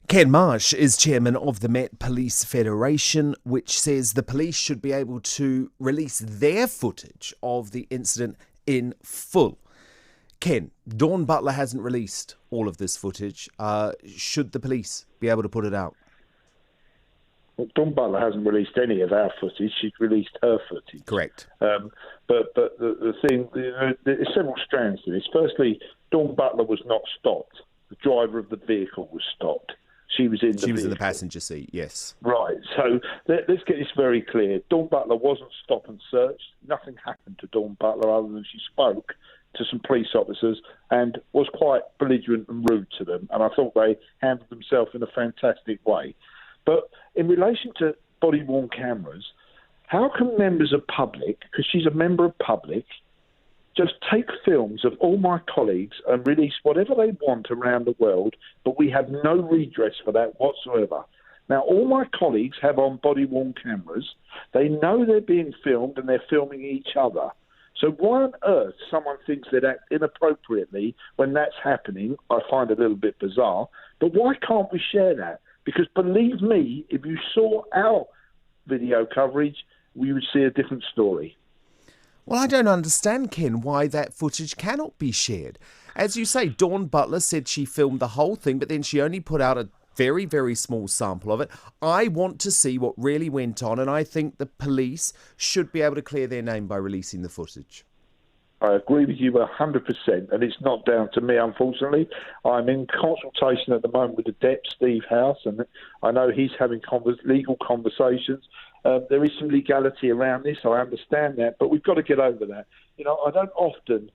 Ken Marsh is chairman of the Met Police Federation, which says the police should be able to release their footage of the incident in full. Ken, Dawn Butler hasn't released all of this footage. Should the police be able to put it out? Well, Dawn Butler hasn't released any of our footage. She's released her footage. Correct. But the thing, there's several strands to this. Firstly, Dawn Butler was not stopped. The driver of the vehicle was stopped. She was in the passenger seat, yes. Right. So let's get this very clear. Dawn Butler wasn't stopped and searched. Nothing happened to Dawn Butler other than she spoke to some police officers and was quite belligerent and rude to them. And I thought they handled themselves in a fantastic way. But in relation to body-worn cameras, how can members of public, because she's a member of public, just take films of all my colleagues and release whatever they want around the world, but we have no redress for that whatsoever. Now, all my colleagues have on body-worn cameras. They know they're being filmed and they're filming each other. So why on earth someone thinks they'd act inappropriately when that's happening, I find a little bit bizarre. But why can't we share that? Because believe me, if you saw our video coverage, we would see a different story. Well, I don't understand, Ken, why that footage cannot be shared. As you say, Dawn Butler said she filmed the whole thing, but then she only put out a very, very small sample of it. I want to see what really went on, and I think the police should be able to clear their name by releasing the footage. I agree with you 100%, and it's not down to me, unfortunately. I'm in consultation at the moment with the Dep, Steve House, and I know he's having legal conversations. There is some legality around this, I understand that, but we've got to get over that. You know, I don't often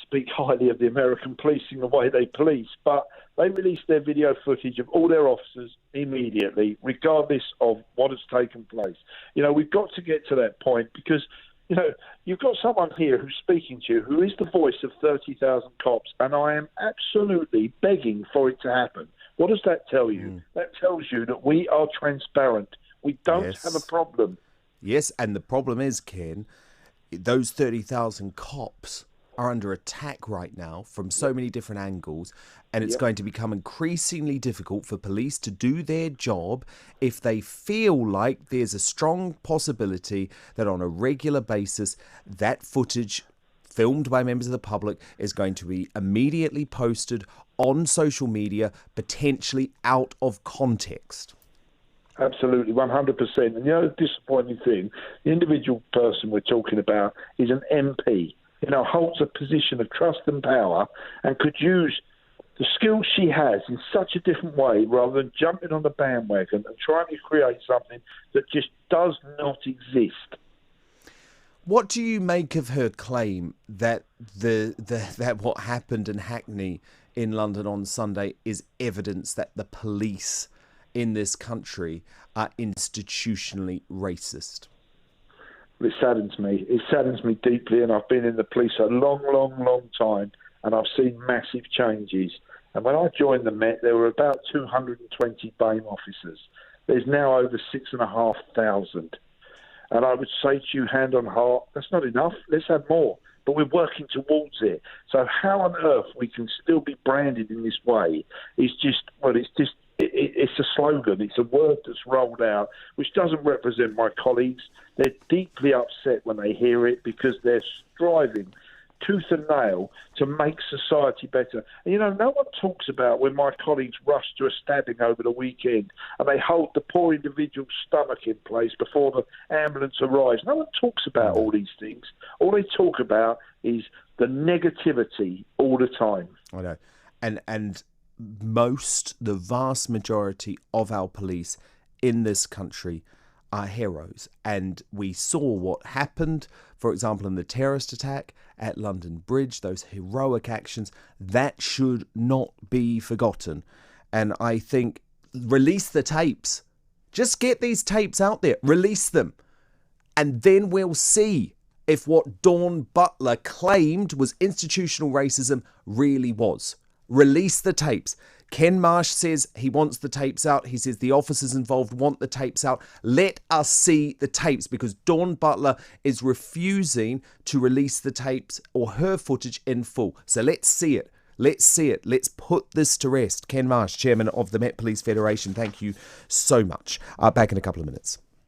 speak highly of the American policing the way they police, but they released their video footage of all their officers immediately, regardless of what has taken place. You know, we've got to get to that point because, you know, you've got someone here who's speaking to you who is the voice of 30,000 cops, and I am absolutely begging for it to happen. What does that tell you? That tells you that we are transparent. We don't have a problem. Yes, and the problem is, Ken, those 30,000 cops are under attack right now from so many different angles, and it's going to become increasingly difficult for police to do their job if they feel like there's a strong possibility that on a regular basis that footage filmed by members of the public is going to be immediately posted on social media, potentially out of context. Absolutely, 100%. And the other disappointing thing, the individual person we're talking about is an MP, you know, holds a position of trust and power and could use the skills she has in such a different way rather than jumping on the bandwagon and trying to create something that just does not exist. What do you make of her claim that that what happened in Hackney in London on Sunday is evidence that the police in this country are institutionally racist? It saddens me. It saddens me deeply, and I've been in the police a long, long, long time, and I've seen massive changes. And when I joined the Met, there were about 220 BAME officers. There's now over 6,500. And I would say to you, hand on heart, that's not enough. Let's have more. But we're working towards it. So how on earth we can still be branded in this way is just, well, it's a slogan. It's a word that's rolled out, which doesn't represent my colleagues. They're deeply upset when they hear it because they're striving tooth and nail to make society better. And, you know, no one talks about when my colleagues rush to a stabbing over the weekend and they hold the poor individual's stomach in place before the ambulance arrives. No one talks about all these things. All they talk about is the negativity all the time. I know. And the vast majority of our police in this country are heroes. And we saw what happened, for example, in the terrorist attack at London Bridge, those heroic actions. That should not be forgotten. And I think release the tapes. Just get these tapes out there. Release them. And then we'll see if what Dawn Butler claimed was institutional racism really was. Release the tapes. Ken Marsh says he wants the tapes out. He says the officers involved want the tapes out. Let us see the tapes, because Dawn Butler is refusing to release the tapes or her footage in full. So let's see it. Let's see it. Let's put this to rest. Ken Marsh, Chairman of the Met Police Federation, thank you so much. Back in a couple of minutes.